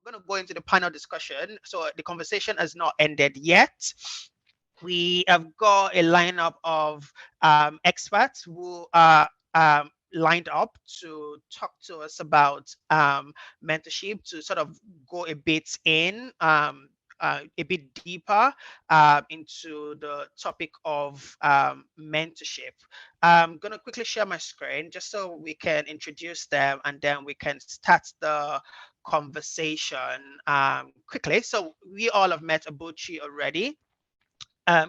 we're going to go into the panel discussion. So the conversation has not ended yet. We have got a lineup of experts who are lined up to talk to us about mentorship, to sort of go a bit a bit deeper into the topic of mentorship. I'm going to quickly share my screen just so we can introduce them and then we can start the conversation quickly. So we all have met Abuchi already.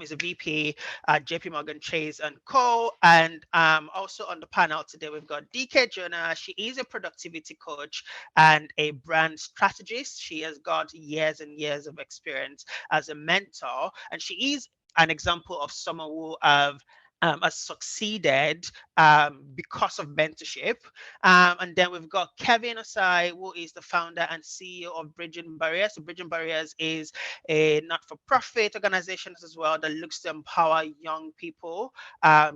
Is a VP at JP Morgan Chase and Co. And also on the panel today, we've got DK Jonah. She is a productivity coach and a brand strategist. She has got years and years of experience as a mentor, and she is an example of someone who has succeeded because of mentorship. And then we've got Kevin Osai, who is the founder and CEO of Bridging Barriers. So Bridging Barriers is a not-for-profit organization as well that looks to empower young people,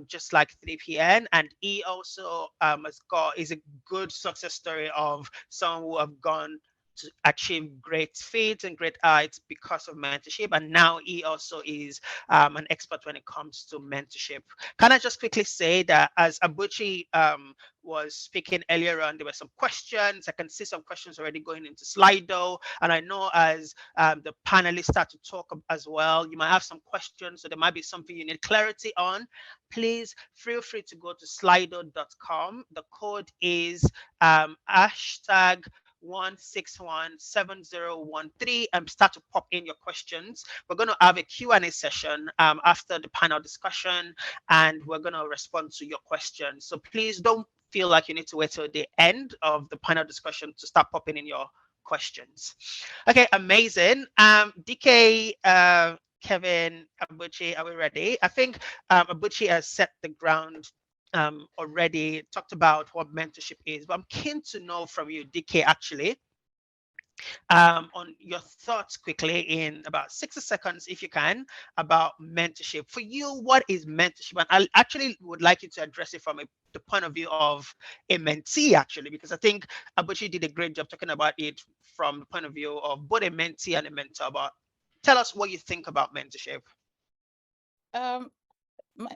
just like 3PN. And he also is a good success story of someone who have gone to achieve great feats and great heights because of mentorship. And now he also is an expert when it comes to mentorship. Can I just quickly say that as Abuchi was speaking earlier on, there were some questions. I can see some questions already going into Slido. And I know as the panelists start to talk as well, you might have some questions. So there might be something you need clarity on. Please feel free to go to slido.com. The code is hashtag 1617013 and start to pop in your questions. We're going to have a Q&A session after the panel discussion, and we're going to respond to your questions. So please don't feel like you need to wait till the end of the panel discussion to start popping in your questions. Okay, amazing. DK, Kevin, Abuchi, are we ready? I think Abuchi has set the ground already, talked about what mentorship is, but I'm keen to know from you, DK, actually, on your thoughts quickly in about 60 seconds, if you can, about mentorship. For you, what is mentorship? And I actually would like you to address it from the point of view of a mentee, actually, because I think Abuchi did a great job talking about it from the point of view of both a mentee and a mentor. But tell us what you think about mentorship.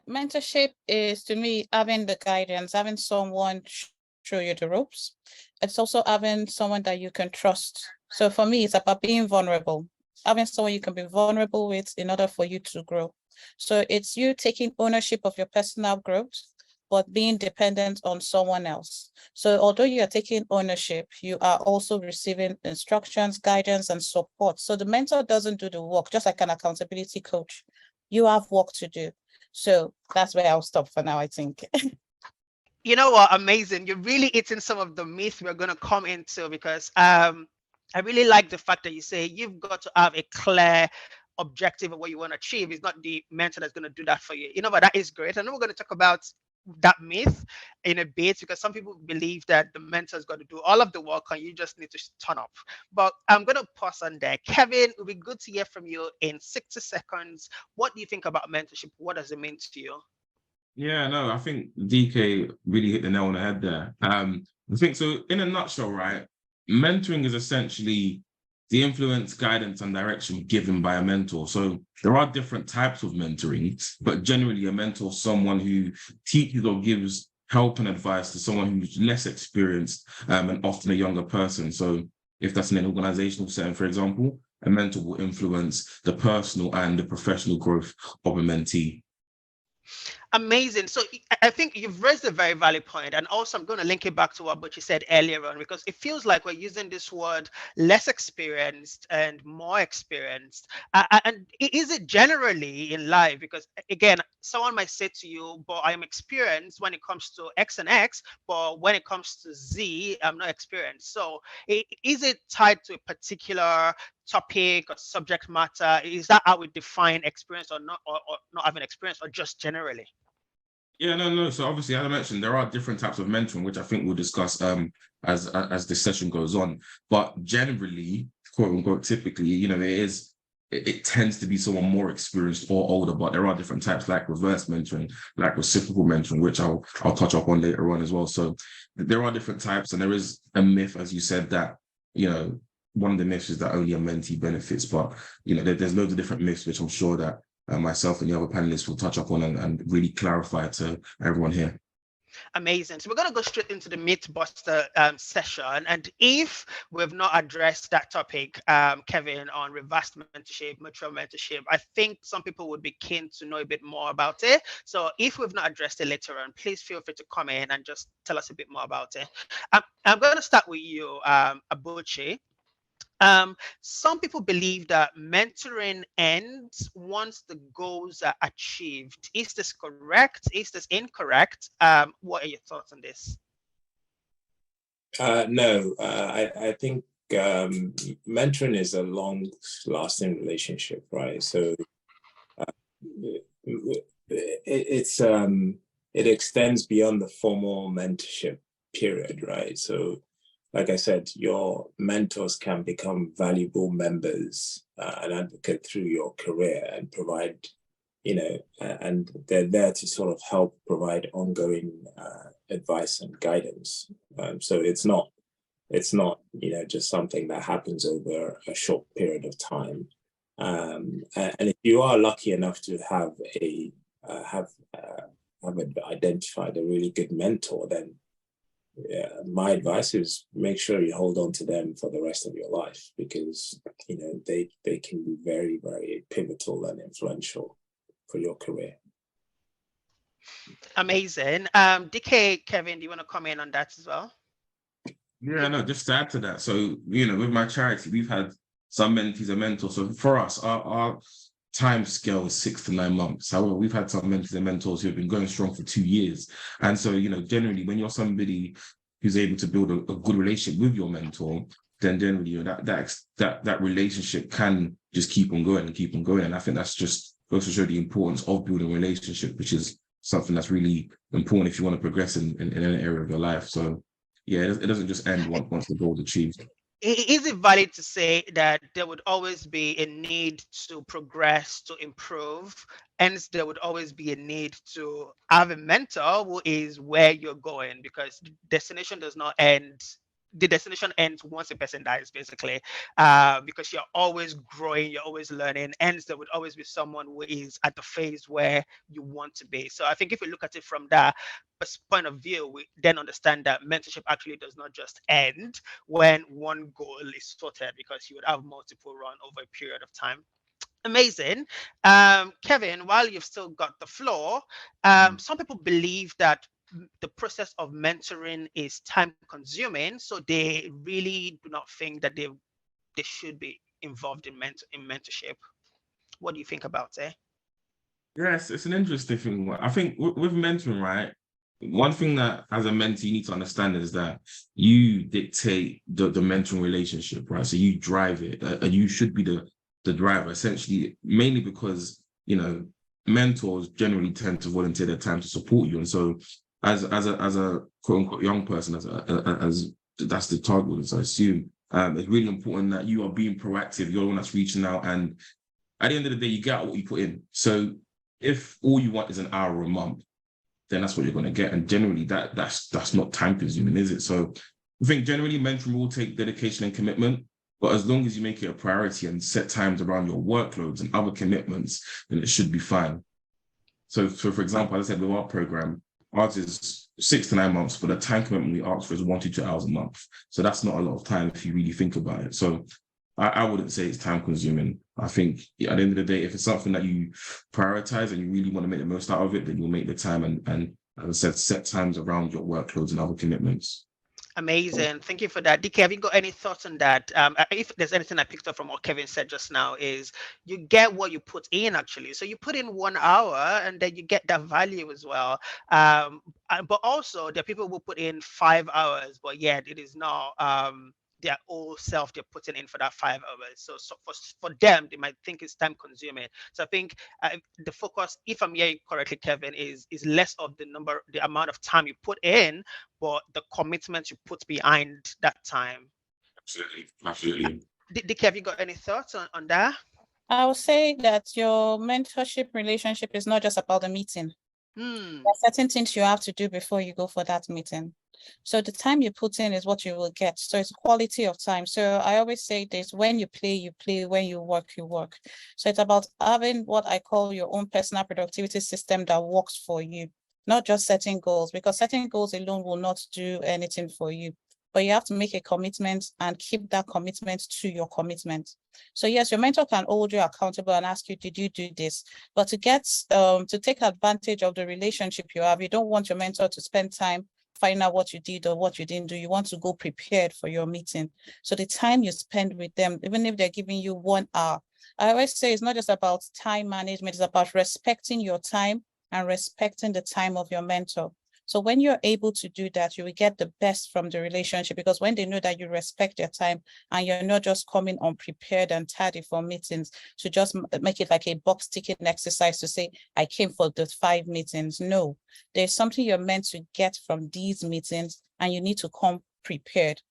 Mentorship is, to me, having the guidance, having someone show you the ropes. It's also having someone that you can trust. So for me, it's about being vulnerable, having someone you can be vulnerable with in order for you to grow. So it's you taking ownership of your personal growth, but being dependent on someone else. So although you are taking ownership, you are also receiving instructions, guidance, and support. So the mentor doesn't do the work, just like an accountability coach. You have work to do. So that's where I'll stop for now, I think. You know what? Amazing. You're really eating some of the myths we're going to come into, because I really like the fact that you say you've got to have a clear objective of what you want to achieve. It's not the mentor that's going to do that for you. You know, but that is great. I know we're going to talk about that myth in a bit, because some people believe that the mentor's got to do all of the work and you just need to turn up. But I'm going to pause on there. Kevin, it would be good to hear from you in 60 seconds. What do you think about mentorship? What does it mean to you? Yeah, no, I think DK really hit the nail on the head there. I think so. In a nutshell, right, mentoring is essentially the influence, guidance, and direction given by a mentor. So there are different types of mentoring, but generally a mentor is someone who teaches or gives help and advice to someone who's less experienced and often a younger person. So if that's in an organizational setting, for example, a mentor will influence the personal and the professional growth of a mentee. Amazing. So I think you've raised a very valid point. And also I'm going to link it back to what you said earlier on, because it feels like we're using this word less experienced and more experienced. And is it generally in life? Because again, someone might say to you, but I'm experienced when it comes to X and X, but when it comes to Z, I'm not experienced. So is it tied to a particular topic or subject matter? Is that how we define experience or not having experience, or just generally? Yeah, no. So obviously, as I mentioned, there are different types of mentoring, which I think we'll discuss as this session goes on. But generally, quote unquote, typically, you know, it tends to be someone more experienced or older. But there are different types, like reverse mentoring, like reciprocal mentoring, which I'll touch up on later on as well. So there are different types, and there is a myth, as you said, that, you know, one of the myths is that only a mentee benefits, but there's loads of different myths, which I'm sure that myself and the other panelists will touch up on and really clarify to everyone here. Amazing. So we're going to go straight into the Mythbuster session. And if we've not addressed that topic, Kevin, on reverse mentorship, mutual mentorship, I think some people would be keen to know a bit more about it. So if we've not addressed it later on, please feel free to come in and just tell us a bit more about it. I'm going to start with you, Abuchi. Some people believe that mentoring ends once the goals are achieved. Is this correct? Is this incorrect? What are your thoughts on this? No, I think mentoring is a long-lasting relationship, right? So it extends beyond the formal mentorship period, right? So, like I said, your mentors can become valuable members and advocate through your career and provide, and they're there to sort of help provide ongoing advice and guidance. So it's not, just something that happens over a short period of time. And if you are lucky enough to have identified a really good mentor, then my advice is make sure you hold on to them for the rest of your life, because they can be very, very pivotal and influential for your career. Amazing. DK, Kevin, do you want to comment on that as well? Yeah, no, just to add to that. So, with my charity, we've had some mentees and mentors. So for us, our time scale is 6 to 9 months. However, we've had some mentees and mentors who have been going strong for 2 years. And so, generally, when you're somebody who's able to build a good relationship with your mentor, then generally, that relationship can just keep on going and keep on going. And I think that's just goes to show the importance of building a relationship, which is something that's really important if you want to progress in any area of your life. So, yeah, it doesn't just end once the goal is achieved. Is it valid to say that there would always be a need to progress, to improve, hence there would always be a need to have a mentor who is where you're going, because destination does not end. The destination ends once a person dies, basically, because you're always growing, you're always learning. Hence, there would always be someone who is at the phase where you want to be. So I think if we look at it from that point of view, we then understand that mentorship actually does not just end when one goal is sorted, because you would have multiple run over a period of time. Amazing. Kevin, while you've still got the floor, some people believe that the process of mentoring is time consuming, so they really do not think that they should be involved in mentorship. What do you think about it? Yes, it's an interesting thing. I think with mentoring, right, one thing that as a mentor you need to understand is that you dictate the mentoring relationship, right? So you drive it, and you should be the driver, essentially, mainly because mentors generally tend to volunteer their time to support you. And so as a quote unquote young person, as that's the target audience, I assume, it's really important that you are being proactive. You're the one that's reaching out, and at the end of the day, you get out what you put in. So if all you want is an hour a month, then that's what you're going to get. And generally that's not time consuming, is it? So I think generally mentoring will take dedication and commitment, but as long as you make it a priority and set times around your workloads and other commitments, then it should be fine. So for example, as I said, with our program, ours is 6 to 9 months, but the time commitment we ask for is 1 to 2 hours a month. So that's not a lot of time if you really think about it. So I wouldn't say it's time consuming. I think at the end of the day, if it's something that you prioritize and you really want to make the most out of it, then you'll make the time and as I said, set times around your workloads and other commitments. Amazing. Thank you for that. DK, have you got any thoughts on that? If there's anything I picked up from what Kevin said just now, is you get what you put in, actually. So you put in 1 hour and then you get that value as well. But also there are people who put in 5 hours, but yet it is not their whole self they're putting in for that 5 hours. So for them, they might think it's time consuming. So I think the focus, if I'm hearing correctly, Kevin, is less of the amount of time you put in, but the commitment you put behind that time. Absolutely. Dick, have you got any thoughts on that? I would say that your mentorship relationship is not just about the meeting. There are certain things you have to do before you go for that meeting. So the time you put in is what you will get. So it's quality of time. So I always say this: when you play, you play; when you work, you work. So it's about having what I call your own personal productivity system that works for you, not just setting goals, because setting goals alone will not do anything for you. But you have to make a commitment and keep that commitment to your commitment. So yes, your mentor can hold you accountable and ask you, did you do this? But to take advantage of the relationship you have, you don't want your mentor to spend time finding out what you did or what you didn't do. You want to go prepared for your meeting. So the time you spend with them, even if they're giving you 1 hour, I always say it's not just about time management, it's about respecting your time and respecting the time of your mentor. So when you're able to do that, you will get the best from the relationship, because when they know that you respect their time and you're not just coming unprepared and tardy for meetings to just make it like a box ticking exercise to say, I came for the 5 meetings. No, there's something you're meant to get from these meetings and you need to come prepared.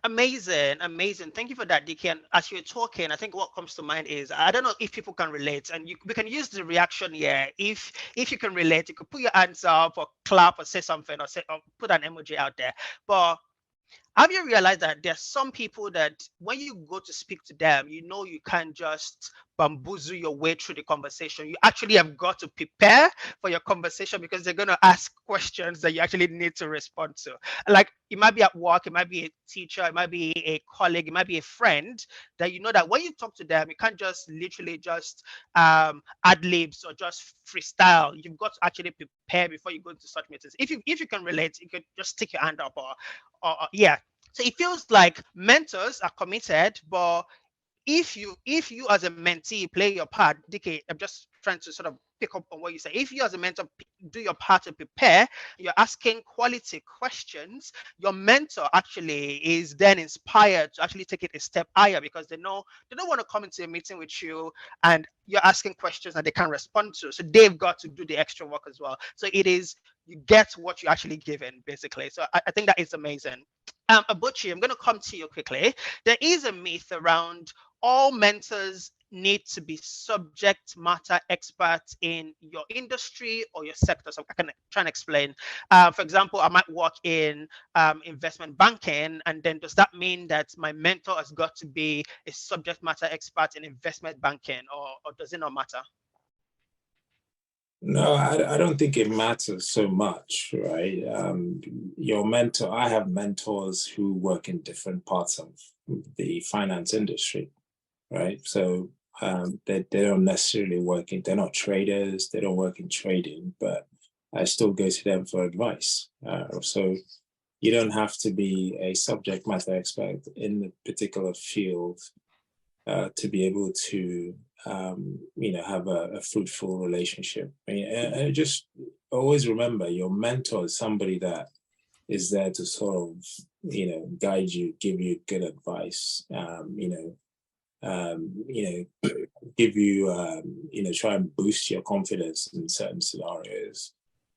Amazing, amazing. Thank you for that, DK. And as you're talking, I think what comes to mind is, I don't know if people can relate, and we can use the reaction here. If you can relate, you could put your hands up or clap or say something or put an emoji out there. But have you realized that there are some people that when you go to speak to them, you know you can't just bamboozle your way through the conversation. You actually have got to prepare for your conversation, because they're going to ask questions that you actually need to respond to. Like, it might be at work, it might be a teacher, it might be a colleague, it might be a friend, that you know that when you talk to them, you can't just literally just ad libs or just freestyle. You've got to actually prepare before you go into such meetings. If you can relate, you could just stick your hand up or yeah. So it feels like mentors are committed, but if you as a mentee play your part, DK, I'm just trying to sort of pick up on what you say. If you as a mentor do your part to prepare, you're asking quality questions, your mentor actually is then inspired to actually take it a step higher, because they don't want to come into a meeting with you and you're asking questions that they can't respond to. So they've got to do the extra work as well. So it is, you get what you're actually given, basically. So I think that is amazing. Abuchi, I'm going to come to you quickly. There is a myth around all mentors need to be subject matter experts in your industry or your sector. So I can try and explain. For example, I might work in investment banking, and then does that mean that my mentor has got to be a subject matter expert in investment banking, or does it not matter? No, I don't think it matters so much, right? Your mentor, I have mentors who work in different parts of the finance industry, right? So they don't necessarily work in, they're not traders, they don't work in trading, but I still go to them for advice. So you don't have to be a subject matter expert in the particular field to be able to have a fruitful relationship. And just always remember, your mentor is somebody that is there to sort of guide you, give you good advice, give you try and boost your confidence in certain scenarios,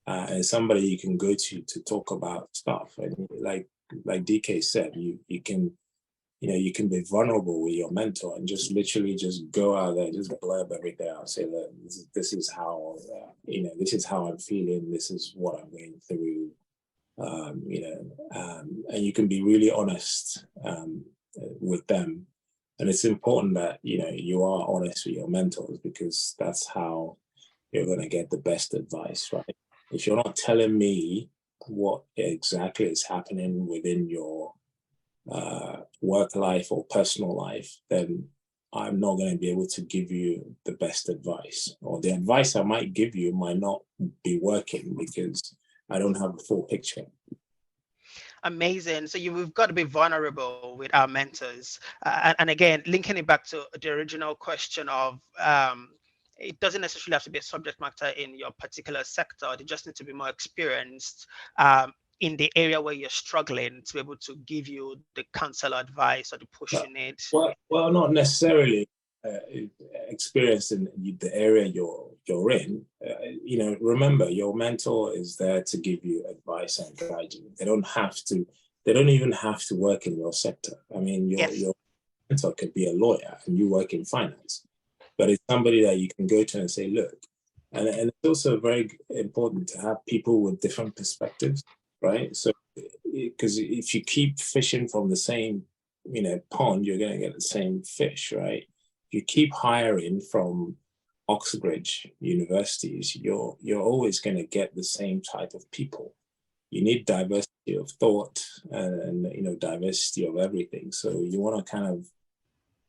and somebody you can go to talk about stuff. And like DK said, you can be vulnerable with your mentor and just literally just go out there, just blurb everything out, say that this is how I'm feeling, this is what I'm going through, and you can be really honest with them. And it's important that you are honest with your mentors, because that's how you're going to get the best advice, right? If you're not telling me what exactly is happening within your work life or personal life, then I'm not going to be able to give you the best advice, or the advice I might give you might not be working because I don't have a full picture. Amazing. So we've got to be vulnerable with our mentors. And again, linking it back to the original question of it doesn't necessarily have to be a subject matter in your particular sector. They just need to be more experienced in the area where you're struggling to be able to give you the counsel advice or the push you need. Well, not necessarily experienced in the area you're in. Remember, your mentor is there to give you advice and guide you. They don't even have to work in your sector. I mean, your mentor could be a lawyer and you work in finance, but it's somebody that you can go to and say, look, and it's also very important to have people with different perspectives, right? So, because if you keep fishing from the same, pond, you're going to get the same fish, right? If you keep hiring from Oxbridge universities, you're always going to get the same type of people. You need diversity of thought and diversity of everything. So you want to kind of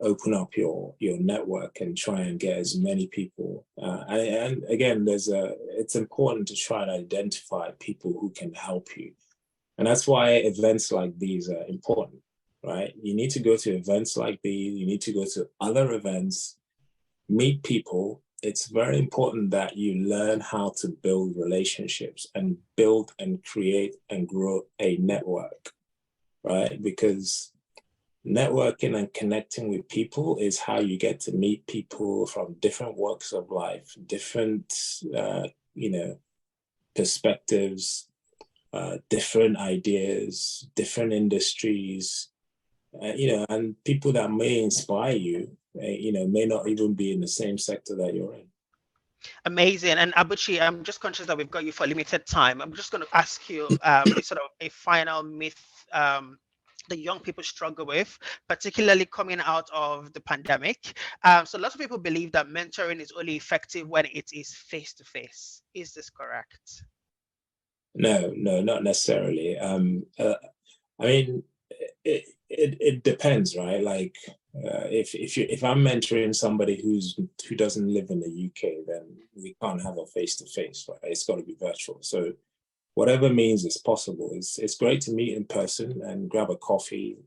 open up your network and try and get as many people. And again, it's important to try and identify people who can help you. And that's why events like these are important, right? You need to go to events like these. You need to go to other events, meet people. It's very important that you learn how to build relationships and build and create and grow a network, right? Because networking and connecting with people is how you get to meet people from different walks of life, different, perspectives, different ideas, different industries, and people that may inspire you, may not even be in the same sector that you're in. Amazing. And Abuchi, I'm just conscious that we've got you for limited time. I'm just going to ask you a sort of a final myth that young people struggle with, particularly coming out of the pandemic. So lots of people believe that mentoring is only effective when it is face-to-face. Is this correct? No, not necessarily. I mean, it depends, right? Like, if I'm mentoring somebody who doesn't live in the UK, then we can't have a face-to-face, right? It's got to be virtual. So whatever means is possible. It's great to meet in person and grab a coffee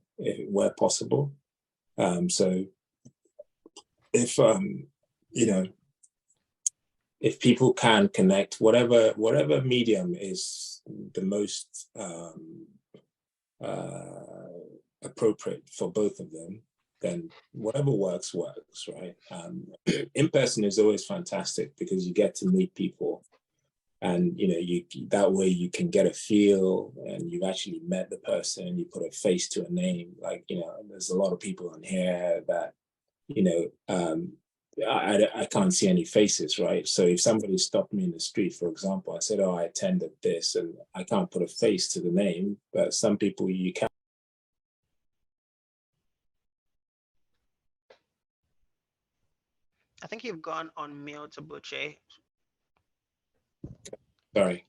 where possible. So if if people can connect, whatever medium is the most appropriate for both of them, then whatever works, right? In person is always fantastic because you get to meet people, and you that way you can get a feel, and you've actually met the person. You put a face to a name. Like, there's a lot of people in here that I can't see any faces, right? So if somebody stopped me in the street, for example, I said, "Oh, I attended this," and I can't put a face to the name, but some people you can. I think you've gone on mute, Abuchi. Sorry.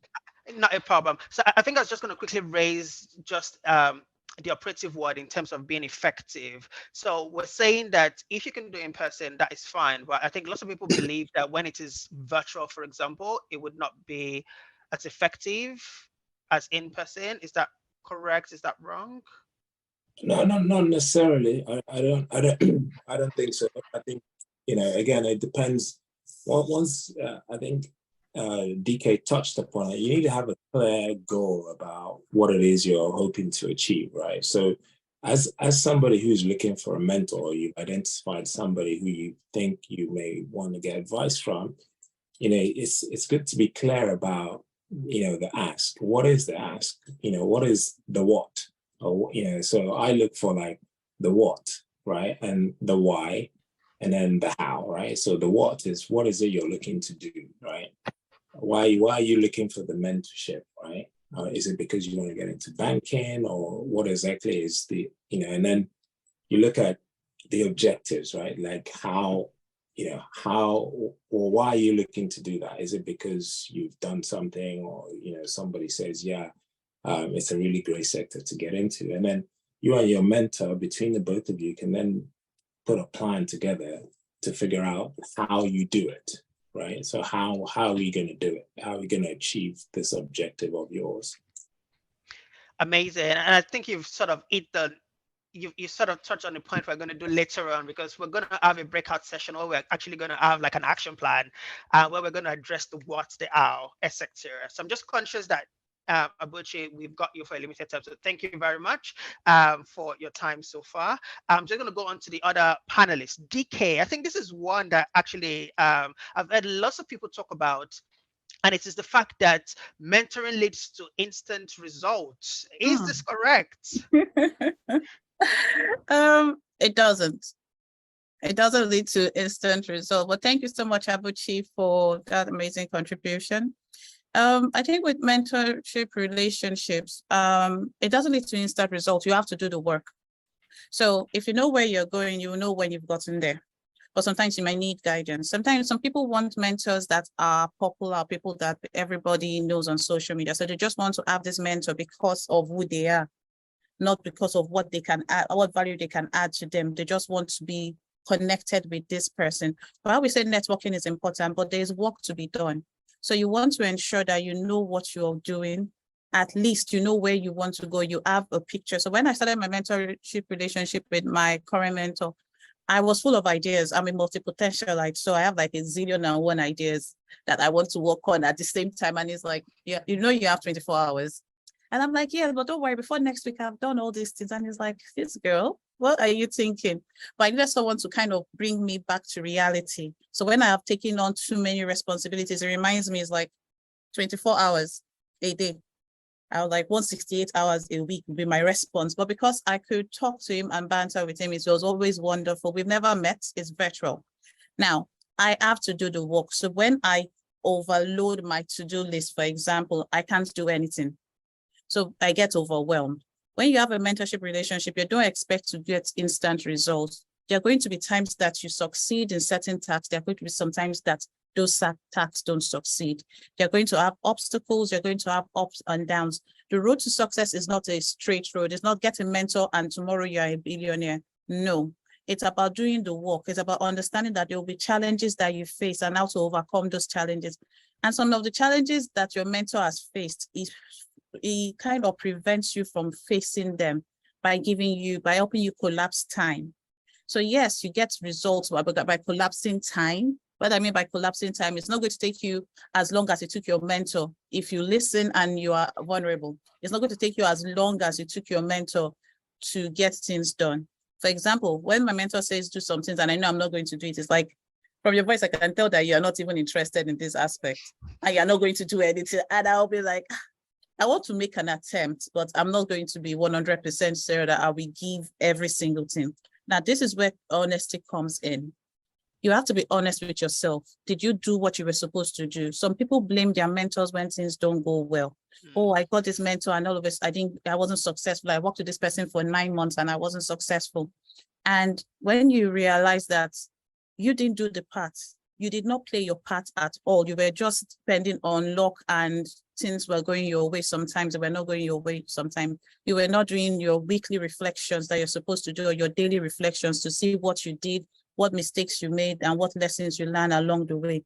Not a problem. So I think I was just going to quickly raise just the operative word in terms of being effective. So we're saying that if you can do it in person, that is fine. But I think lots of people believe that when it is virtual, for example, it would not be as effective as in person. Is that correct? Is that wrong? No, not necessarily. I don't think so. I think, again, it depends. Once I think DK touched upon it, you need to have a clear goal about what it is you're hoping to achieve, right? So as somebody who's looking for a mentor, you've identified somebody who you think you may want to get advice from, it's good to be clear about, the ask. What is the ask? What is the what? Or, so I look for like the what, right? And the why, and then the how, right? So the what is it you're looking to do, right? Why are you looking for the mentorship, right? Is it because you want to get into banking, or what exactly is the, and then you look at the objectives, right? Like how or why are you looking to do that? Is it because you've done something, or, somebody says, yeah, it's a really great sector to get into. And then you and your mentor, between the both of you, can then put a plan together to figure out how you do it, right? So how are we going to do it? How are we going to achieve this objective of yours? Amazing. And I think you've sort of you sort of touched on the point we're going to do later on, because we're going to have a breakout session where we're actually going to have like an action plan where we're going to address the what, the how, etc. So I'm just conscious that Abuchi, we've got you for a limited time. So thank you very much for your time so far. I'm just going to go on to the other panelists. DK, I think this is one that actually I've heard lots of people talk about. And it is the fact that mentoring leads to instant results. Is this correct? It doesn't. It doesn't lead to instant result. But thank you so much, Abuchi, for that amazing contribution. I think with mentorship relationships, it doesn't need to be instant results. You have to do the work. So if you know where you're going, you will know when you've gotten there. But sometimes you might need guidance. Sometimes some people want mentors that are popular, people that everybody knows on social media. So they just want to have this mentor because of who they are, not because of what they can add, what value they can add to them. They just want to be connected with this person. But I always say networking is important, but there's work to be done. So you want to ensure that you know what you're doing. At least you know where you want to go. You have a picture. So when I started my mentorship relationship with my current mentor, I was full of ideas. I'm a multi-potentialite, so I have like a zillion and one ideas that I want to work on at the same time. And it's like, yeah, you know, you have 24 hours. And I'm like, yeah, but don't worry, before next week, I've done all these things. And he's like, this girl, what are you thinking? But I needed someone to kind of bring me back to reality. So when I have taken on too many responsibilities, it reminds me, it's like 24 hours a day. I was like 168 hours a week would be my response. But because I could talk to him and banter with him, it was always wonderful. We've never met, it's virtual. Now, I have to do the work. So when I overload my to-do list, for example, I can't do anything. So I get overwhelmed. When you have a mentorship relationship, you don't expect to get instant results. There are going to be times that you succeed in certain tasks. There are going to be sometimes that those tasks don't succeed. They're going to have obstacles. You're going to have ups and downs. The road to success is not a straight road. It's not get a mentor and tomorrow you're a billionaire. No, it's about doing the work. It's about understanding that there will be challenges that you face and how to overcome those challenges. And some of the challenges that your mentor has faced is it kind of prevents you from facing them by helping you collapse time. So yes, you get results by collapsing time. What I mean by collapsing time, it's not going to take you as long as it took your mentor. If you listen and you are vulnerable, it's not going to take you as long as it took your mentor to get things done. For example, when my mentor says do some things and I know I'm not going to do it, it's like, from your voice, I can tell that you're not even interested in this aspect and you're not going to do anything. And I'll be like, I want to make an attempt, but I'm not going to be 100% sure that I will give every single thing. Now, this is where honesty comes in. You have to be honest with yourself. Did you do what you were supposed to do? Some people blame their mentors when things don't go well. Oh, I got this mentor and all of this, I wasn't successful. I worked with this person for 9 months and I wasn't successful. And when you realize that you didn't do the part, you did not play your part at all. You were just depending on luck and things were going your way. Sometimes they were not going your way. Sometimes you were not doing your weekly reflections that you're supposed to do, or your daily reflections to see what you did, what mistakes you made, and what lessons you learned along the way.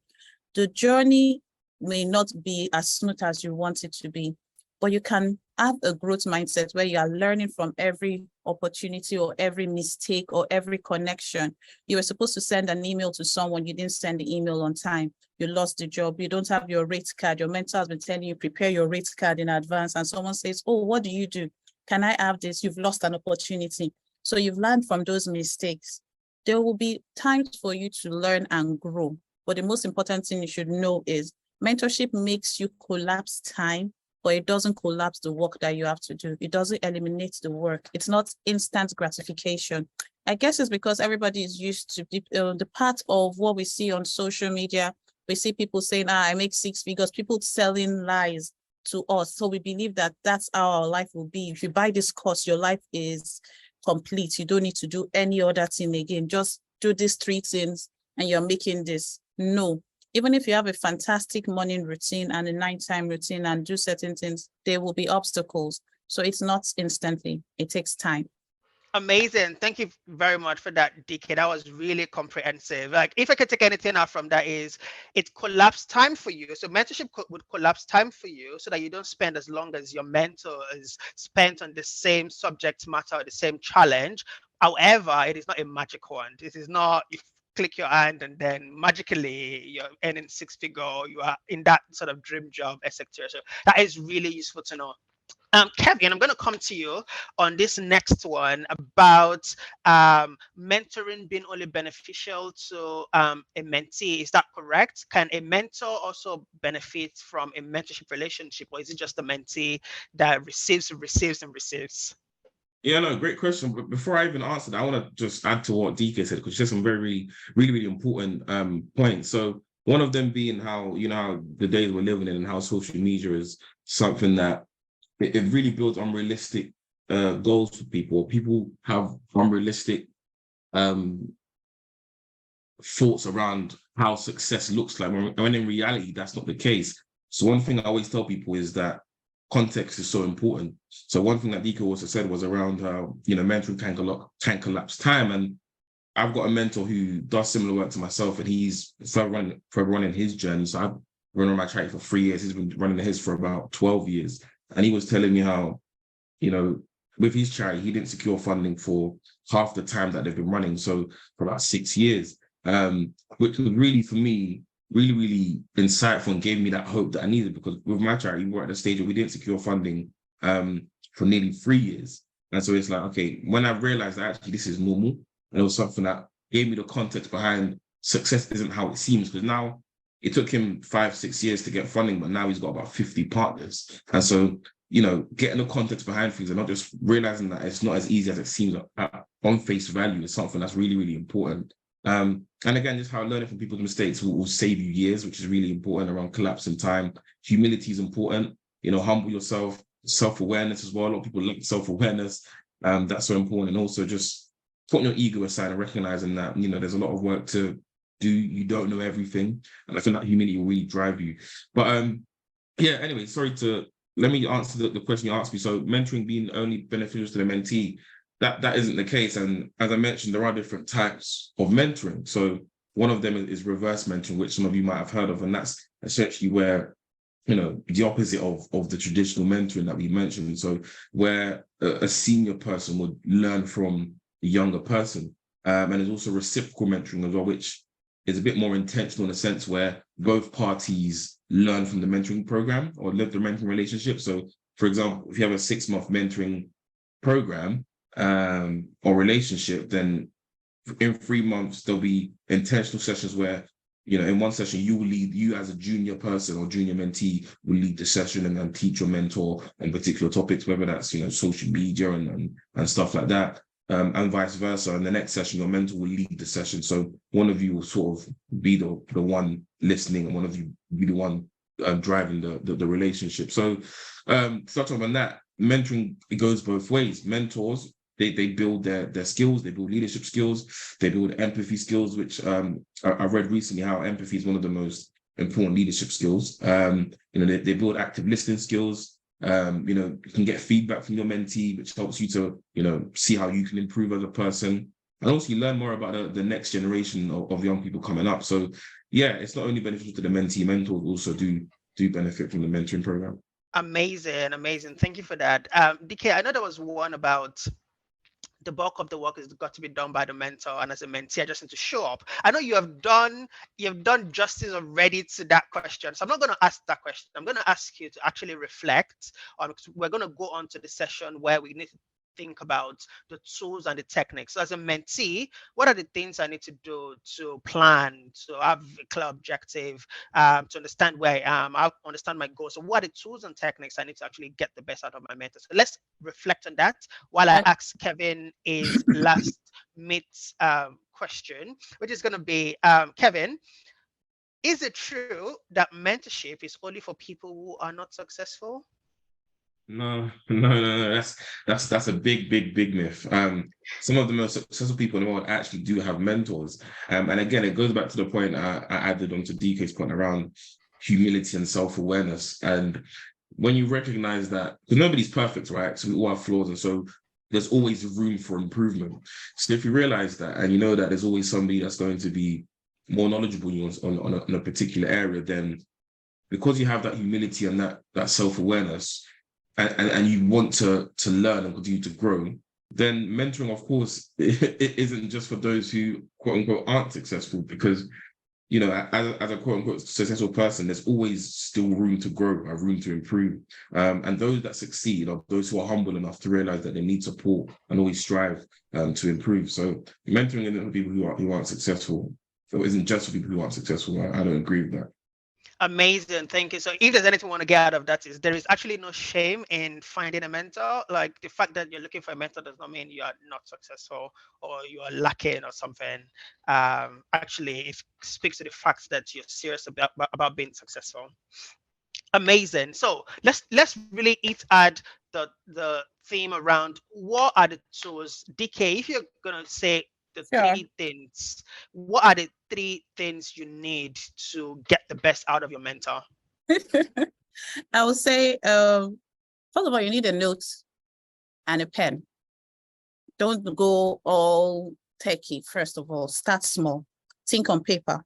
The journey may not be as smooth as you want it to be, but you can have a growth mindset where you are learning from every opportunity or every mistake or every connection. You were supposed to send an email to someone, you didn't send the email on time, you lost the job, you don't have your rate card, your mentor has been telling you prepare your rate card in advance, and someone says, oh, what do you do? Can I have this? You've lost an opportunity. So you've learned from those mistakes. There will be times for you to learn and grow. But the most important thing you should know is mentorship makes you collapse time, but it doesn't collapse the work that you have to do. It doesn't eliminate the work. It's not instant gratification. I guess it's because everybody is used to the part of what we see on social media. We see people saying, I make 6 figures, people selling lies to us. So we believe that that's how our life will be. If you buy this course, your life is complete. You don't need to do any other thing again. Just do these 3 things and you're making this. No. Even if you have a fantastic morning routine and a nighttime routine and do certain things, there will be obstacles. So it's not instantly. It takes time. Amazing. Thank you very much for that, DK. That was really comprehensive. Like, if I could take anything out from that is it collapsed time for you. So mentorship would collapse time for you so that you don't spend as long as your mentor is spent on the same subject matter or the same challenge. However, it is not a magic wand. It is not you click your hand and then magically you're earning 6 figure, you are in that sort of dream job, etc. So that is really useful to know. Kevin, I'm going to come to you on this next one about mentoring being only beneficial to a mentee. Is that correct? Can a mentor also benefit from a mentorship relationship, or is it just the mentee that receives and receives and receives? Yeah, no, great question. But before I even answer that, I want to just add to what DK said, because there's some very, really, really important points. So one of them being how, how the days we're living in and how social media is something that it really builds unrealistic goals for people. People have unrealistic thoughts around how success looks like, when in reality, that's not the case. So one thing I always tell people is that context is so important. So one thing that Dika also said was around how, mentoring can collapse time. And I've got a mentor who does similar work to myself, and he's forever running his journey. So I've run on my charity for 3 years. He's been running his for about 12 years. And he was telling me how, with his charity, he didn't secure funding for half the time that they've been running. So for about 6 years, which was really, for me, really, really insightful and gave me that hope that I needed, because with my charity, we were at the stage where we didn't secure funding for nearly 3 years. And so it's like, okay, when I realized that actually this is normal, and it was something that gave me the context behind success isn't how it seems, because now it took him 5-6 years to get funding, but now he's got about 50 partners. And so, getting the context behind things and not just realizing that it's not as easy as it seems on face value is something that's really, really important. And again, just how learning from people's mistakes will save you years, which is really important around collapsing time. Humility is important, humble yourself, self-awareness as well. A lot of people lack self-awareness. That's so important. And also just putting your ego aside and recognizing that, there's a lot of work to do. You don't know everything. And I think that humility will really drive you. But anyway, let me answer the question you asked me. So mentoring being only beneficial to the mentee, that isn't the case. And as I mentioned, there are different types of mentoring. So one of them is reverse mentoring, which some of you might have heard of. And that's essentially where, the opposite of the traditional mentoring that we mentioned. So where a senior person would learn from a younger person. And there's also reciprocal mentoring as well, which is a bit more intentional in a sense where both parties learn from the mentoring program or live the mentoring relationship. So, for example, if you have a 6-month mentoring program or relationship, then in 3 months, there'll be intentional sessions where, in one session, you as a junior person or junior mentee will lead the session and then teach your mentor on particular topics, whether that's, social media and stuff like that. And vice versa. And the next session, your mentor will lead the session. So one of you will sort of be the one listening, and one of you will be the one driving the relationship. So touching on that, mentoring, it goes both ways. Mentors, they build their skills, they build leadership skills, they build empathy skills, which I read recently how empathy is one of the most important leadership skills. They build active listening skills. You can get feedback from your mentee, which helps you to, see how you can improve as a person. And also you learn more about the next generation of young people coming up. So yeah, it's not only beneficial to the mentee, mentors also do benefit from the mentoring program. Amazing. Thank you for that. DK, I know there was one about the bulk of the work has got to be done by the mentor, and as a mentee, I just need to show up. I know you have done justice already to that question, so I'm not going to ask that question. I'm going to ask you to actually reflect on, because we're going to go on to the session where we need to think about the tools and the techniques. So as a mentee, what are the things I need to do to plan, to have a clear objective, to understand where I am, I'll understand my goals. So what are the tools and techniques I need to actually get the best out of my mentor? So let's reflect on that while I ask Kevin his last question, which is going to be, Kevin, is it true that mentorship is only for people who are not successful? No. That's a big myth. Some of the most successful people in the world actually do have mentors. And again, it goes back to the point I added onto DK's point around humility and self-awareness. And when you recognize that, because nobody's perfect, right? So we all have flaws, and so there's always room for improvement. So if you realize that, and you know that there's always somebody that's going to be more knowledgeable on a particular area, then because you have that humility and that self-awareness, and you want to learn and continue to grow, then mentoring, of course, it isn't just for those who, quote unquote, aren't successful, because, as a quote unquote successful person, there's always still room to grow, room to improve. And those that succeed are those who are humble enough to realize that they need support and always strive to improve. So mentoring isn't for people who aren't successful. So it isn't just for people who aren't successful. I don't agree with that. Amazing, thank you. So if there's anything I want to get out of that is there is actually no shame in finding a mentor. Like the fact that you're looking for a mentor does not mean you are not successful or you are lacking or something. Actually, it speaks to the fact that you're serious about being successful. Amazing. So let's really hit at the theme around what are the tools. DK, if you're gonna say the Sure. three things, what are the three things you need to get the best out of your mentor? I would say, first of all, you need a note and a pen. Don't go all techie, first of all. Start small. Think on paper.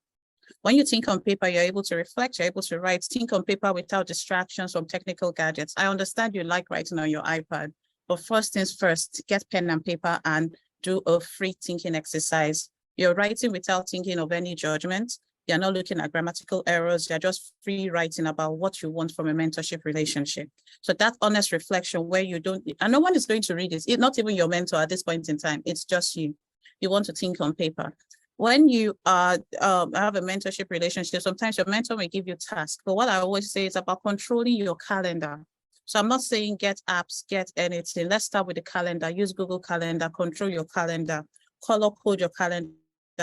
When you think on paper, you're able to reflect, you're able to write. Think on paper without distractions from technical gadgets. I understand you like writing on your iPad, but first things first, get pen and paper and do a free thinking exercise. You're writing without thinking of any judgment. You're not looking at grammatical errors. You're just free writing about what you want from a mentorship relationship. So that honest reflection where you don't, and no one is going to read it, not even your mentor at this point in time. It's just you. You want to think on paper. When you have a mentorship relationship, sometimes your mentor may give you tasks. But what I always say is about controlling your calendar. So I'm not saying get apps, get anything. Let's start with the calendar. Use Google Calendar, control your calendar, color code your calendar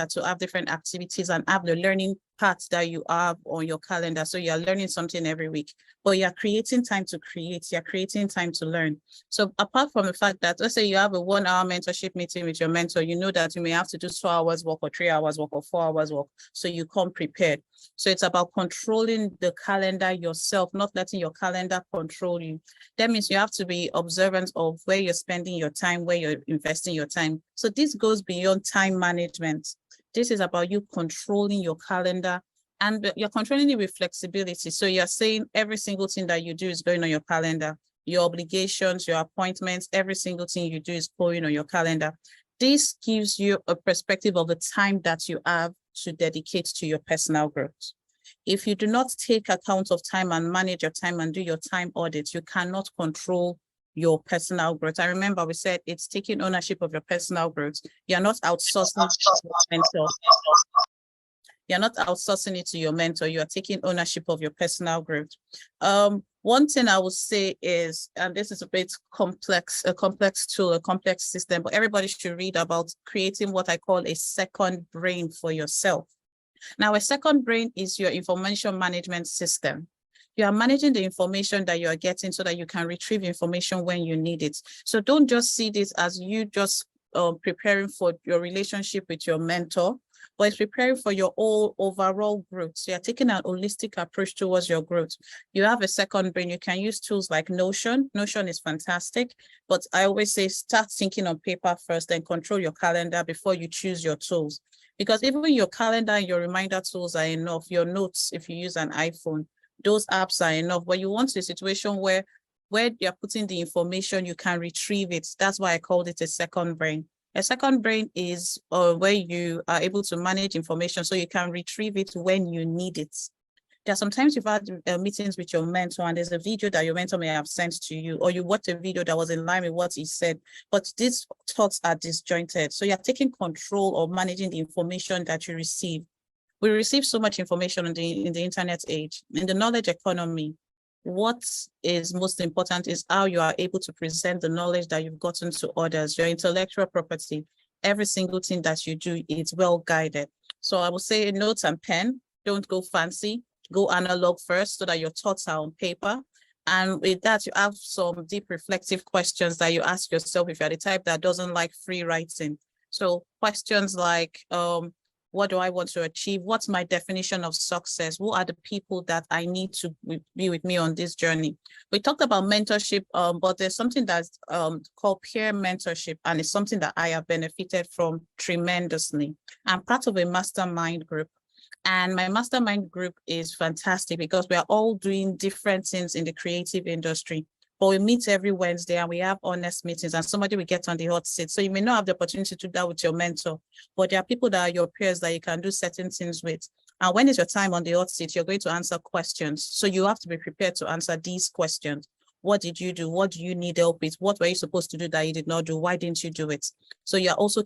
to have different activities and have the learning parts that you have on your calendar. So you're learning something every week, but you're creating time to create, you're creating time to learn. So apart from the fact that, let's say you have a 1 hour mentorship meeting with your mentor, you know that you may have to do 2 hours work or 3 hours work or 4 hours work. So you come prepared. So it's about controlling the calendar yourself, not letting your calendar control you. That means you have to be observant of where you're spending your time, where you're investing your time. So this goes beyond time management. This is about you controlling your calendar and you're controlling it with flexibility. So you're saying every single thing that you do is going on your calendar, your obligations, your appointments, every single thing you do is going on your calendar. This gives you a perspective of the time that you have to dedicate to your personal growth. If you do not take account of time and manage your time and do your time audits, you cannot control your personal growth. I remember we said it's taking ownership of your personal growth. You're not outsourcing your mentor. You're not outsourcing it to your mentor. You are taking ownership of your personal growth. One thing I would say is, and this is a bit complex, a complex tool, a complex system, but everybody should read about creating what I call a second brain for yourself. Now, a second brain is your information management system. You are managing the information that you are getting so that you can retrieve information when you need it. So don't just see this as you just preparing for your relationship with your mentor, but it's preparing for your overall growth. So you're taking an holistic approach towards your growth. You have a second brain. You can use tools like Notion. Notion is fantastic, but I always say start thinking on paper first, then control your calendar before you choose your tools. Because even your calendar and your reminder tools are enough. Your notes, if you use an iPhone, those apps are enough. But you want a situation where you're putting the information, you can retrieve it. That's why I called it a second brain. A second brain is where you are able to manage information so you can retrieve it when you need it. There are sometimes you've had meetings with your mentor and there's a video that your mentor may have sent to you, or you watched a video that was in line with what he said, but these thoughts are disjointed. So you're taking control of managing the information that you receive. We receive so much information in the internet age. In the knowledge economy, what is most important is how you are able to present the knowledge that you've gotten to others, your intellectual property. Every single thing that you do is well guided. So I would say notes and pen, don't go fancy. Go analog first so that your thoughts are on paper. And with that, you have some deep reflective questions that you ask yourself if you're the type that doesn't like free writing. So questions like, what do I want to achieve? What's my definition of success? Who are the people that I need to be with me on this journey? We talked about mentorship, but there's something that's called peer mentorship, and it's something that I have benefited from tremendously. I'm part of a mastermind group. And my mastermind group is fantastic because we are all doing different things in the creative industry. But we meet every Wednesday and we have honest meetings and somebody will get on the hot seat. So you may not have the opportunity to do that with your mentor, but there are people that are your peers that you can do certain things with. And when it's your time on the hot seat, you're going to answer questions. So you have to be prepared to answer these questions. What did you do? What do you need help with? What were you supposed to do that you did not do? Why didn't you do it? So you're also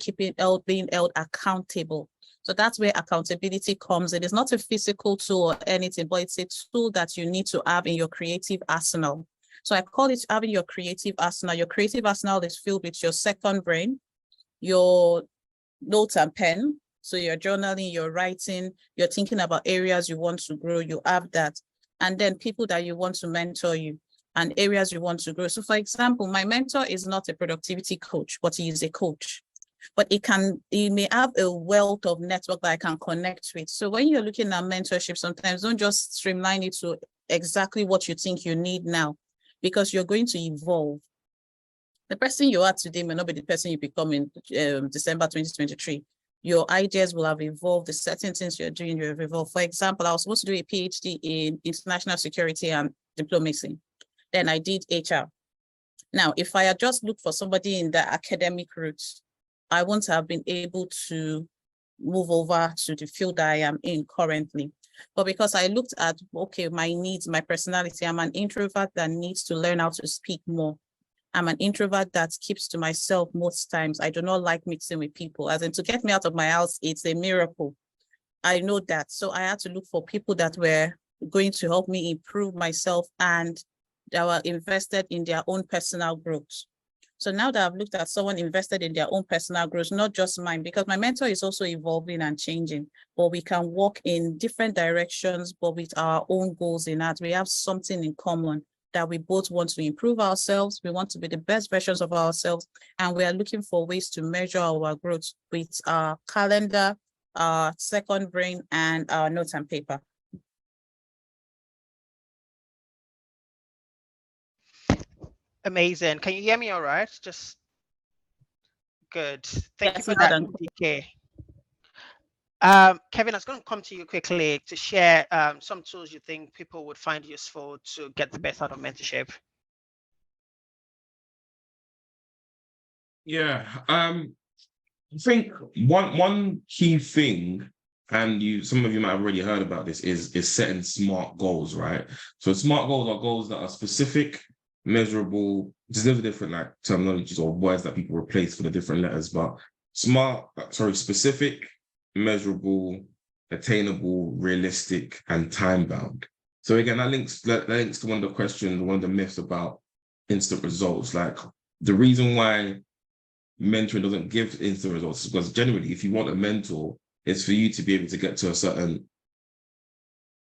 being held accountable. So that's where accountability comes in. It's not a physical tool or anything, but it's a tool that you need to have in your creative arsenal. So I call it having your creative arsenal. Your creative arsenal is filled with your second brain, your notes and pen. So you're journaling, you're writing, you're thinking about areas you want to grow, you have that. And then people that you want to mentor you and areas you want to grow. So for example, my mentor is not a productivity coach, but he is a coach. But he may have a wealth of network that I can connect with. So when you're looking at mentorship, sometimes don't just streamline it to exactly what you think you need now, because you're going to evolve. The person you are today may not be the person you become in December 2023. Your ideas will have evolved. The certain things you're doing, you have evolved. For example, I was supposed to do a PhD in international security and diplomacy. Then I did HR. Now, if I had just looked for somebody in the academic route, I won't have been able to move over to the field that I am in currently. But because I looked at, okay, my needs, my personality, I'm an introvert that needs to learn how to speak more. I'm an introvert that keeps to myself most times. I do not like mixing with people. As in, to get me out of my house, it's a miracle. I know that. So I had to look for people that were going to help me improve myself and that were invested in their own personal growth. So now that I've looked at someone invested in their own personal growth, not just mine, because my mentor is also evolving and changing, but we can walk in different directions, but with our own goals in that. We have something in common that we both want to improve ourselves. We want to be the best versions of ourselves. And we are looking for ways to measure our growth with our calendar, our second brain, and our notes and paper. Amazing. Can you hear me all right? Just good. Thank you Yes, for loud that, and DK. Kevin, I was going to come to you quickly to share some tools you think people would find useful to get the best out of mentorship. Yeah, I think one key thing, and some of you might have already heard about this, is setting smart goals, right? So smart goals are goals that are specific, measurable. There's different like terminologies or words that people replace for the different letters, but specific, measurable, attainable, realistic, and time bound. So again, that links to one of the questions, one of the myths about instant results. Like the reason why mentoring doesn't give instant results because generally, if you want a mentor, it's for you to be able to get to a certain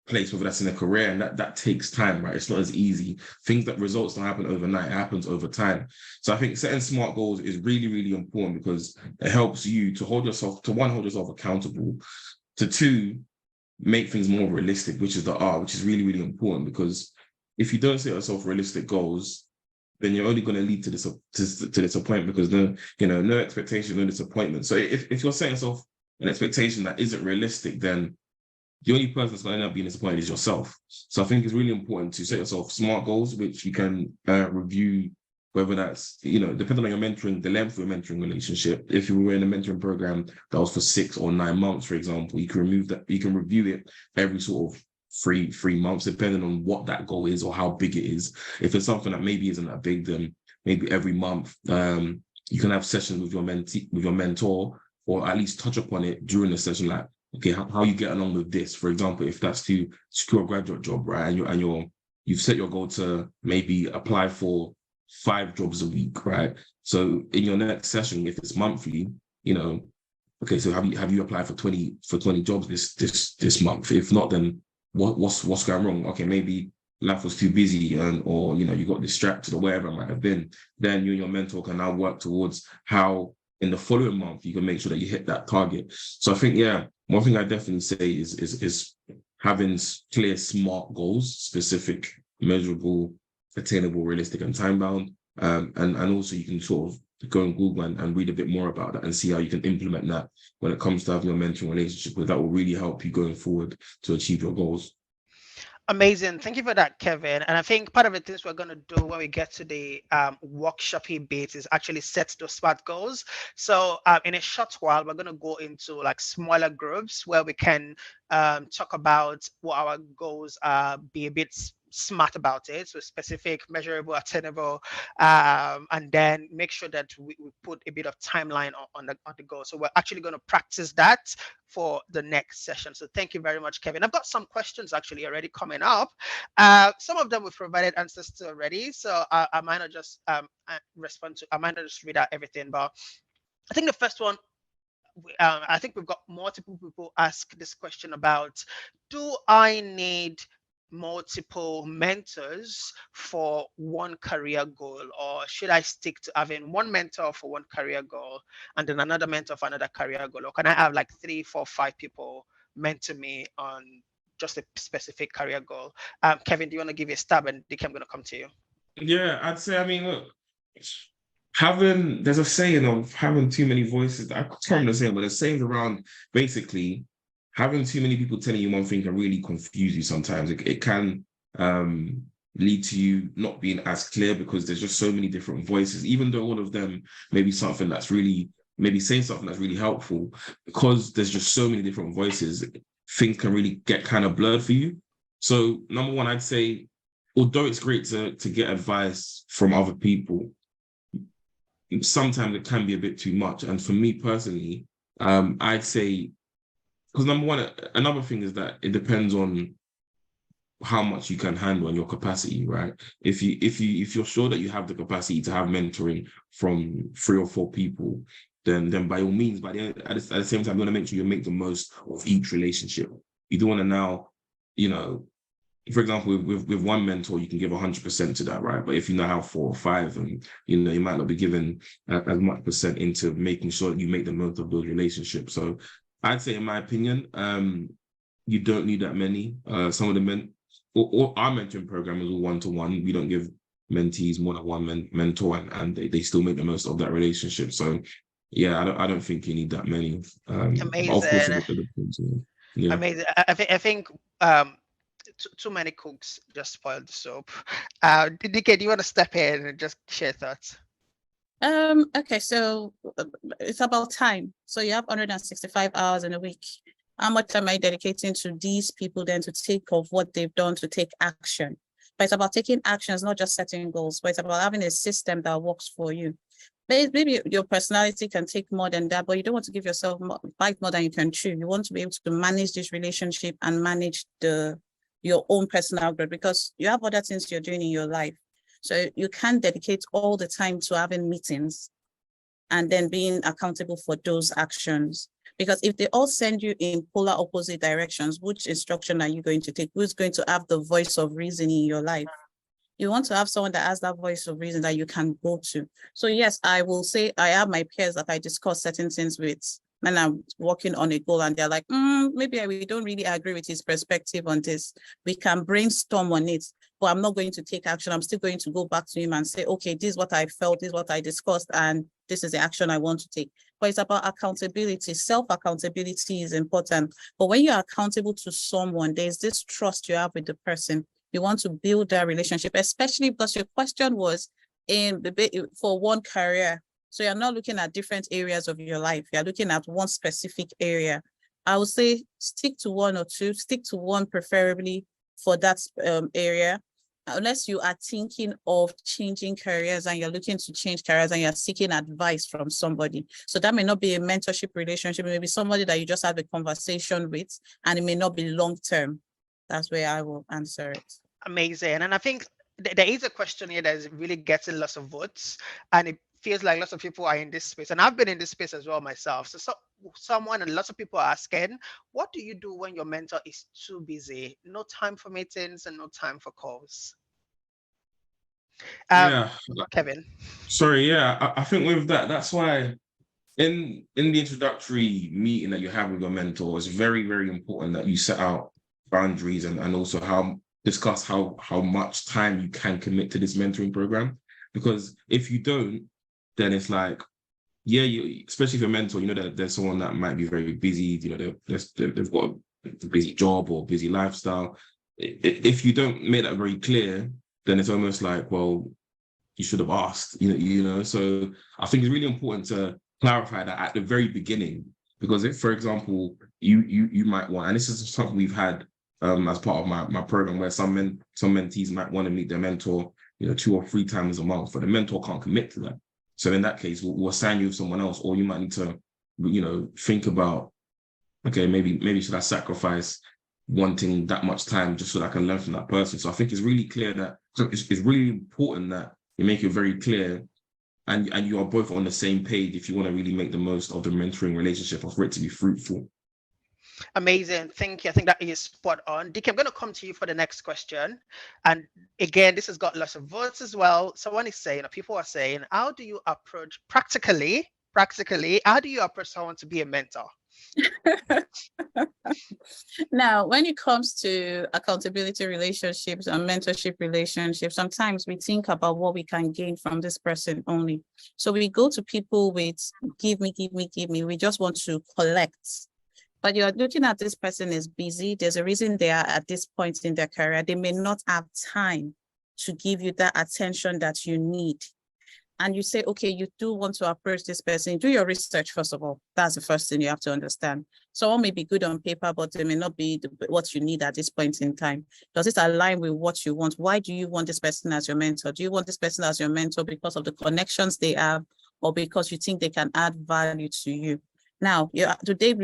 place, whether that's in a career, and that takes time, right? It's not as easy. Things that results don't happen overnight, it happens over time. So I think setting smart goals is really, really important because it helps you to hold yourself accountable, to two, make things more realistic, which is the R, which is really, really important because if you don't set yourself realistic goals, then you're only going to lead to disappointment because no expectation, no disappointment. So if you're setting yourself an expectation that isn't realistic, then the only person that's going to end up being disappointed is yourself. So I think it's really important to set yourself smart goals, which you can review, whether that's, depending on your mentoring, the length of your mentoring relationship. If you were in a mentoring program that was for 6 or 9 months, for example, you can review it every sort of three months, depending on what that goal is or how big it is. If it's something that maybe isn't that big, then maybe every month you can have sessions with your mentor, or at least touch upon it during the session, like, okay, how you get along with this. For example, if that's to secure a graduate job, right, and you've set your goal to maybe apply for 5 jobs a week, right? So in your next session, if it's monthly, okay, so have you applied for 20 jobs this month? If not, then what's going wrong? Okay, maybe life was too busy or you got distracted or whatever it might have been. Then you and your mentor can now work towards how in the following month you can make sure that you hit that target. So I think, yeah, one thing I definitely say is having clear, smart goals, specific, measurable, attainable, realistic, and time bound. And also you can sort of go on Google and read a bit more about that and see how you can implement that when it comes to having a mentoring relationship, because that will really help you going forward to achieve your goals. Amazing. Thank you for that, Kevin. And I think part of the things we're going to do when we get to the workshopy bit is actually set those SMART goals. So in a short while, we're going to go into like smaller groups where we can talk about what our goals are, be a bit smart about it, so specific, measurable, attainable, and then make sure that we put a bit of timeline on the goal. So we're actually going to practice that for the next session. So thank you very much, Kevin. I've got some questions actually already coming up. Some of them we've provided answers to already, so I might not just respond to, I might not just read out everything, but I think the first one, I think we've got multiple people ask this question about, do I need multiple mentors for one career goal, or should I stick to having one mentor for one career goal and then another mentor for another career goal, or can I have like 3, 4, 5 people mentor me on just a specific career goal? Kevin, do you want to give you a stab, and Dick, I'm going to come to you. Yeah, I'd say, I mean, look, there's a saying of having too many voices. I can't remember the saying, but there's sayings around basically having too many people telling you one thing can really confuse you sometimes. It can lead to you not being as clear because there's just so many different voices, even though all of them may be something that's really, maybe saying something that's really helpful, because there's just so many different voices, things can really get kind of blurred for you. So number one, I'd say, although it's great to get advice from other people, sometimes it can be a bit too much. And for me personally, I'd say, because number one, another thing is that it depends on how much you can handle and your capacity, right? If you're sure that you have the capacity to have mentoring from 3 or 4 people, then by all means, but at the same time, you want to make sure you make the most of each relationship. You don't want to now, you know, for example, with one mentor, you can give 100% to that, right? But if you now have 4 or 5, and you know, you might not be giving as much percent into making sure that you make the most of those relationships. So I'd say, in my opinion, you don't need that many. Some of the or our mentoring program is all 1-to-1. We don't give mentees more than one mentor, and they still make the most of that relationship. So yeah, I don't think you need that many. Amazing. Of course, it depends, yeah. Amazing. I think too many cooks just spoiled the soup. DK, do you want to step in and just share thoughts? Okay, so it's about time. So you have 165 hours in a week. How much am I dedicating to these people then to take of what they've done to take action? But it's about taking action. It's not just setting goals, but it's about having a system that works for you. Maybe your personality can take more than that, but you don't want to give yourself bite more than you can chew. You want to be able to manage this relationship and manage your own personal growth, because you have other things you're doing in your life. So you can't dedicate all the time to having meetings and then being accountable for those actions. Because if they all send you in polar opposite directions, which instruction are you going to take? Who's going to have the voice of reason in your life? You want to have someone that has that voice of reason that you can go to. So yes, I will say I have my peers that I discuss certain things with when I'm working on a goal, and they're like, maybe we don't really agree with his perspective on this. We can brainstorm on it, but I'm not going to take action. I'm still going to go back to him and say, okay, this is what I felt, this is what I discussed, and this is the action I want to take. But it's about accountability. Self-accountability is important. But when you're accountable to someone, there's this trust you have with the person. You want to build that relationship, especially because your question was for one career. So you're not looking at different areas of your life. You're looking at one specific area. I would say stick to 1 or 2, stick to one preferably for that area, unless you are thinking of changing careers and you're looking to change careers and you're seeking advice from somebody. So that may not be a mentorship relationship, it may be somebody that you just have a conversation with, and it may not be long-term. That's where I will answer it. Amazing. And I think there is a question here that is really getting lots of votes, and it feels like lots of people are in this space, and I've been in this space as well myself. So someone and lots of people are asking, what do you do when your mentor is too busy? No time for meetings and no time for calls. Yeah, Kevin. Sorry, yeah, I think with that, that's why in the introductory meeting that you have with your mentor, it's very, very important that you set out boundaries and also discuss how much time you can commit to this mentoring program. Because if you don't, then it's like, yeah, especially if you're a mentor, you know that there's someone that might be very busy, you know, they've got a busy job or busy lifestyle. If you don't make that very clear, then it's almost like, well, you should have asked, you know. So I think it's really important to clarify that at the very beginning, because if, for example, you might want, and this is something we've had as part of my program, where some mentees might want to meet their mentor, 2 or 3 times a month, but the mentor can't commit to that. So in that case, we'll assign you with someone else, or you might need to, think about, okay, maybe should I sacrifice wanting that much time just so that I can learn from that person? So I think it's really clear that it's really important that you make it very clear and you are both on the same page if you want to really make the most of the mentoring relationship or for it to be fruitful. Amazing. Thank you. I think that is spot on. Dick, I'm going to come to you for the next question. And again, this has got lots of votes as well. Someone is saying, or people are saying, how do you approach practically, how do you approach someone to be a mentor? Now, when it comes to accountability relationships and mentorship relationships, sometimes we think about what we can gain from this person only. So we go to people with give me. We just want to collect. But you're looking at this person is busy. There's a reason they are at this point in their career. They may not have time to give you that attention that you need. And you say, okay, you do want to approach this person, do your research, first of all. That's the first thing you have to understand. Someone may be good on paper, but they may not be what you need at this point in time. Does it align with what you want? Why do you want this person as your mentor? Do you want this person as your mentor because of the connections they have, or because you think they can add value to you? Now, do they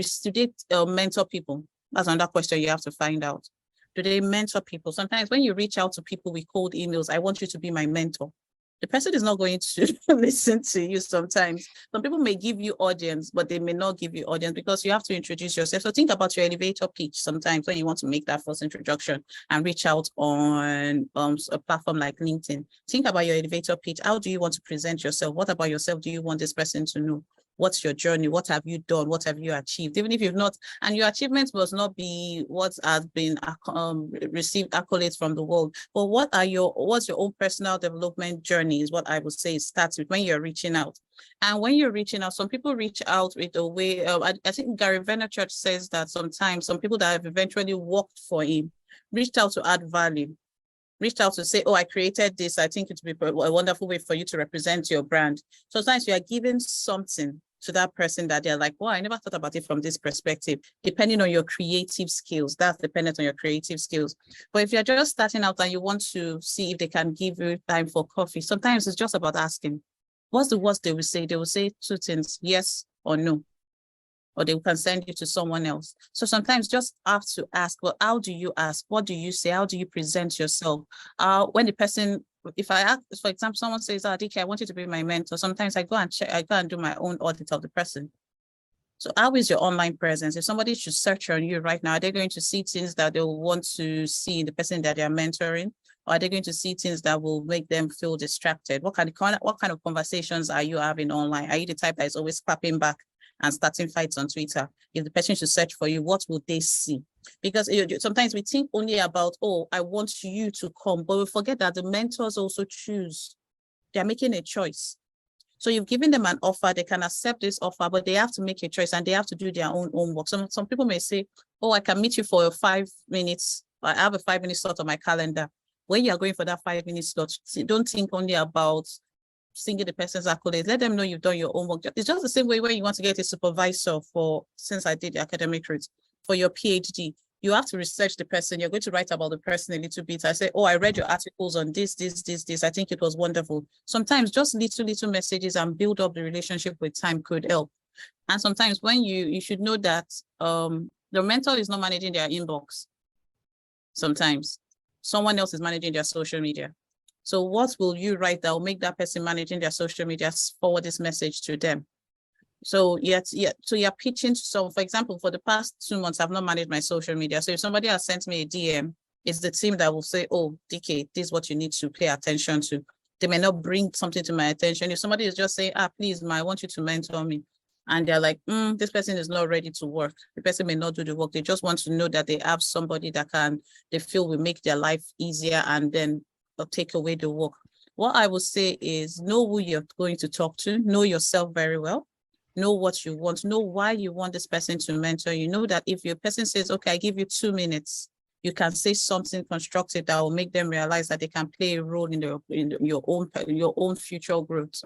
mentor people? That's another question you have to find out. Do they mentor people? Sometimes when you reach out to people with cold emails, I want you to be my mentor, the person is not going to listen to you sometimes. Some people may give you audience, but they may not give you audience because you have to introduce yourself. So think about your elevator pitch sometimes when you want to make that first introduction and reach out on a platform like LinkedIn. Think about your elevator pitch. How do you want to present yourself? What about yourself do you want this person to know? What's your journey? What have you done? What have you achieved? Even if you've not, and your achievements must not be what has been received accolades from the world, but what's your own personal development journey is what I would say starts with when you're reaching out. And when you're reaching out, some people reach out with a way, I think Gary Vaynerchuk says that sometimes some people that have eventually worked for him reached out to add value. Reached out to say, oh, I created this. I think it would be a wonderful way for you to represent your brand. So sometimes you are giving something to that person that they're like, wow, I never thought about it from this perspective, depending on your creative skills. That's dependent on your creative skills. But if you're just starting out and you want to see if they can give you time for coffee, sometimes it's just about asking. What's the worst they will say? They will say 2 things, yes or no. Or they can send you to someone else. So sometimes just have to ask, well, how do you ask? What do you say? How do you present yourself? When the person, if I ask, for example, someone says, DK, I want you to be my mentor. Sometimes I go and do my own audit of the person. So how is your online presence? If somebody should search on you right now, are they going to see things that they will want to see in the person that they're mentoring? Or are they going to see things that will make them feel distracted? What kind of conversations are you having online? Are you the type that is always clapping back and starting fights on Twitter? If the person should search for you, what will they see? Because sometimes we think only about, oh, I want you to come, but we forget that the mentors also choose. They're making a choice. So you've given them an offer, they can accept this offer, but they have to make a choice and they have to do their own homework. Some people may say, oh, I can meet you for 5 minutes. I have a 5-minute slot on my calendar. When you are going for that 5-minute slot, don't think only about singing the person's accolades. Let them know you've done your homework. It's just the same way when you want to get a supervisor since I did the academic route, for your PhD. You have to research the person. You're going to write about the person a little bit. I say, oh, I read your articles on this. I think it was wonderful. Sometimes just little messages and build up the relationship with time could help. And sometimes when you should know that the mentor is not managing their inbox. Sometimes someone else is managing their social media. So what will you write that will make that person managing their social media forward this message to them? So you're pitching to someone. For example, for the past 2 months, I've not managed my social media. So if somebody has sent me a DM, it's the team that will say, oh, DK, this is what you need to pay attention to. They may not bring something to my attention. If somebody is just saying, please, I want you to mentor me. And they're like, this person is not ready to work. The person may not do the work. They just want to know that they have somebody that they feel will make their life easier and then take away the work. What I would say is know who you're going to talk to, know yourself very well. Know what you want, know why you want this person to mentor. You know that if your person says, okay, I give you 2 minutes, you can say something constructive that will make them realize that they can play a role in your own future growth.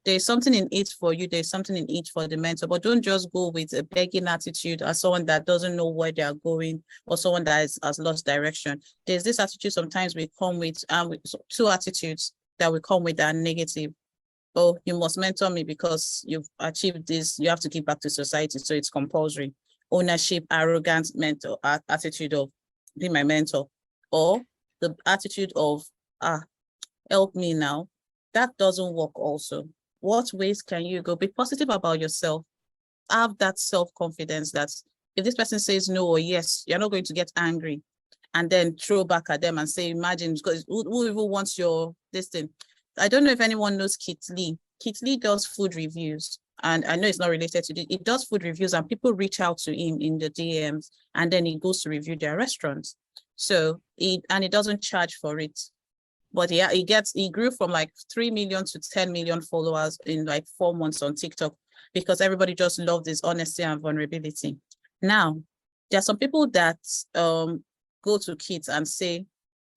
There's something in it for you. There's something in it for the mentor, but don't just go with a begging attitude as someone that doesn't know where they are going or someone that has lost direction. There's this attitude sometimes we come with, two attitudes that we come with that are negative. Oh, you must mentor me because you've achieved this. You have to give back to society, so it's compulsory. Ownership, arrogant mentor attitude of be my mentor, or the attitude of help me now. That doesn't work also. What ways can you go? Be positive about yourself. Have that self-confidence that if this person says no or yes, you're not going to get angry and then throw back at them and say, imagine, because who even wants your this thing? I don't know if anyone knows Kit Lee. Kit Lee does food reviews, and I know it's not related to it. It does food reviews, and people reach out to him in the DMs, and then he goes to review their restaurants. So he doesn't charge for it. But he grew from like 3 million to 10 million followers in like 4 months on TikTok because everybody just loved his honesty and vulnerability. Now, there are some people that go to Kit and say,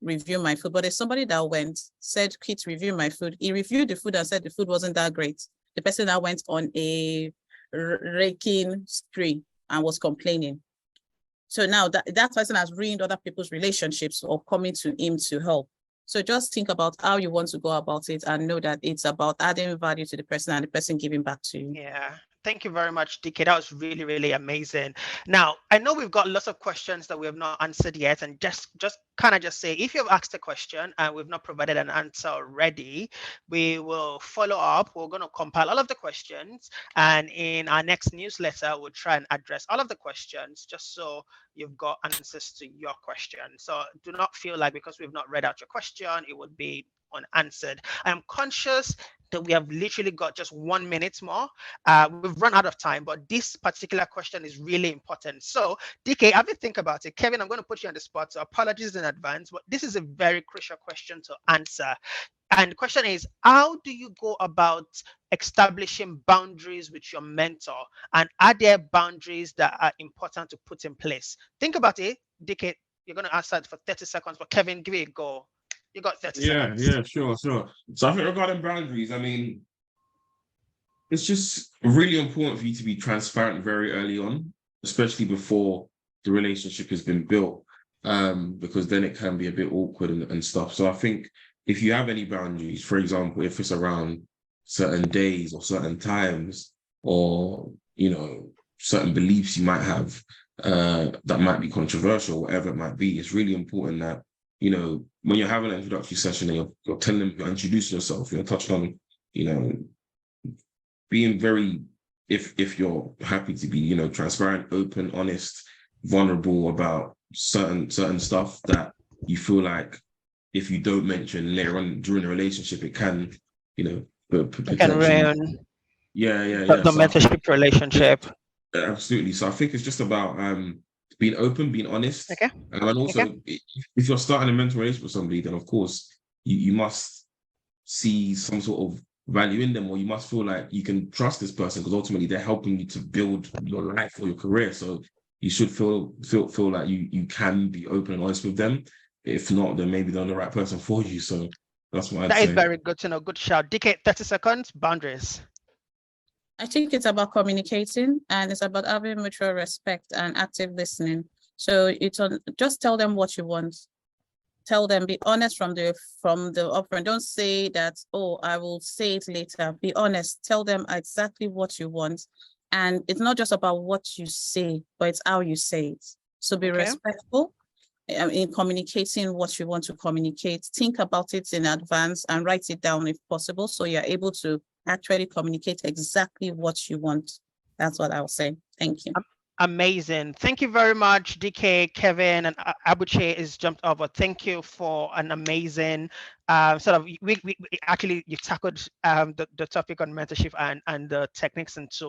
review my food. But there's somebody that said, Kit, review my food. He reviewed the food and said the food wasn't that great. The person that went on a raking spree and was complaining. So now that person has ruined other people's relationships or coming to him to help. So just think about how you want to go about it and know that it's about adding value to the person and the person giving back to you. Yeah. Thank you very much, DK. That was really, really amazing. Now, I know we've got lots of questions that we have not answered yet, and just kind of just say, if you've asked a question and we've not provided an answer already, we will follow up. We're going to compile all of the questions, and in our next newsletter, we'll try and address all of the questions just so you've got answers to your question. So do not feel like because we've not read out your question, it would be unanswered. I am conscious that we have literally got just 1 minute more. We've run out of time, but this particular question is really important. So, DK, have you think about it? Kevin, I'm going to put you on the spot, so apologies in advance, but this is a very crucial question to answer. And the question is, how do you go about establishing boundaries with your mentor? And are there boundaries that are important to put in place? Think about it. DK, you're going to answer it for 30 seconds, but Kevin, give it a go. You got 30 seconds. Yeah, sure. So I think regarding boundaries, I mean, it's just really important for you to be transparent very early on, especially before the relationship has been built, because then it can be a bit awkward and stuff. So I think if you have any boundaries, for example, if it's around certain days or certain times or, certain beliefs you might have that might be controversial, whatever it might be, it's really important that, when you're having an introductory session and you're telling them, you're introducing yourself, you're touching on, being very, if you're happy to be, transparent, open, honest, vulnerable about certain stuff that you feel like if you don't mention later on during the relationship, it can, potentially. Yeah. The mentorship relationship. Absolutely. So I think it's just about being open, being honest. Okay. And also, if you're starting a mentor relationship with somebody, then of course you must see some sort of value in them, or you must feel like you can trust this person because ultimately they're helping you to build your life or your career. So you should feel like you can be open and honest with them. If not, then maybe they're not the right person for you. So that's what I'd say. That is very good to know. Good shout. DK, 30 seconds, boundaries. I think it's about communicating and it's about having mutual respect and active listening. So just tell them what you want. Tell them, be honest from the upfront. Don't say that, oh, I will say it later. Be honest. Tell them exactly what you want. And it's not just about what you say, but it's how you say it. So be respectful in communicating what you want to communicate. Think about it in advance and write it down if possible, so you're able to actually communicate exactly what you want. That's what I'll say. Thank you. Amazing. Thank you very much, DK, Kevin, and Abuche is jumped over. Thank you for an amazing we actually you tackled the topic on mentorship and the techniques and tools.